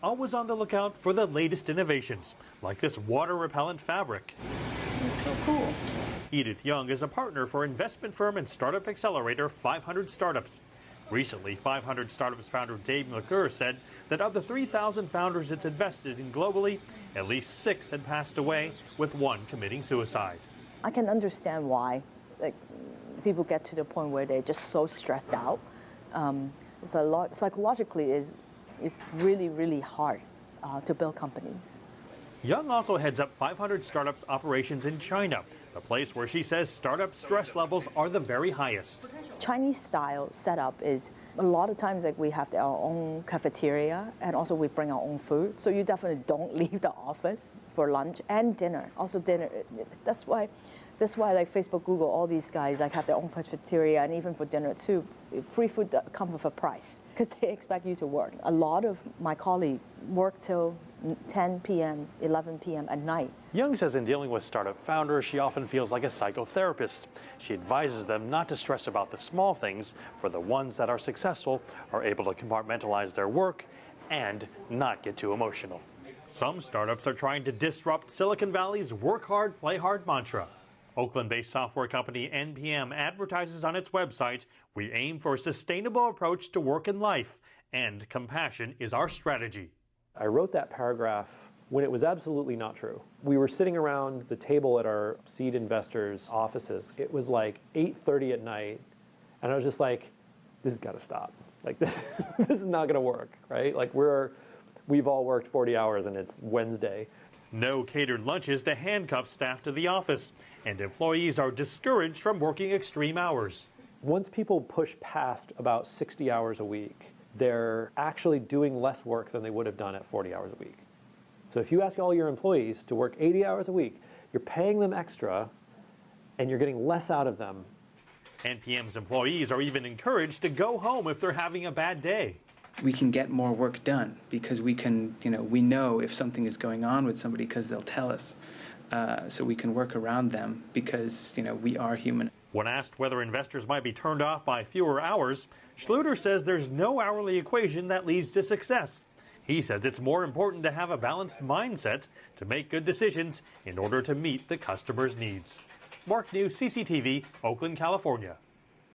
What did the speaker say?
always on the lookout for the latest innovations, like this water-repellent fabric. It's so cool. Edith Young is a partner for investment firm and startup accelerator 500 Startups. Recently, 500 Startups founder Dave McClure said that of the 3,000 founders it's invested in globally, at least 6 had passed away, with 1 committing suicide. I can understand why people get to the point where they're just so stressed out. It's a lot, psychologically, it's really, really hard to build companies. Young also heads up 500 Startups operations in China, a place where she says startup stress levels are the very highest. Chinese style setup is a lot of times we have our own cafeteria, and also we bring our own food. So you definitely don't leave the office for lunch and dinner. Also dinner. That's why Facebook, Google, all these guys have their own cafeteria, and even for dinner too. Free food that comes with a price because they expect you to work. A lot of my colleagues work till 10 p.m., 11 p.m. at night. Young says in dealing with startup founders, she often feels like a psychotherapist. She advises them not to stress about the small things, for the ones that are successful are able to compartmentalize their work and not get too emotional. Some startups are trying to disrupt Silicon Valley's work hard, play hard mantra. Oakland-based software company NPM advertises on its website, "We aim for a sustainable approach to work and life, and compassion is our strategy." I wrote that paragraph when it was absolutely not true. We were sitting around the table at our seed investors' offices. It was like 8:30 at night, and I was just like, this has got to stop. Like, this is not going to work, right? Like, we've all worked 40 hours and it's Wednesday. No catered lunches to handcuff staff to the office, and employees are discouraged from working extreme hours. Once people push past about 60 hours a week, they're actually doing less work than they would have done at 40 hours a week. So if you ask all your employees to work 80 hours a week, you're paying them extra and you're getting less out of them. NPM's employees are even encouraged to go home if they're having a bad day. We can get more work done because we can, we know if something is going on with somebody because they'll tell us. So we can work around them because, we are human. When asked whether investors might be turned off by fewer hours, Schluter says there's no hourly equation that leads to success. He says it's more important to have a balanced mindset to make good decisions in order to meet the customer's needs. Mark New, CCTV, Oakland, California.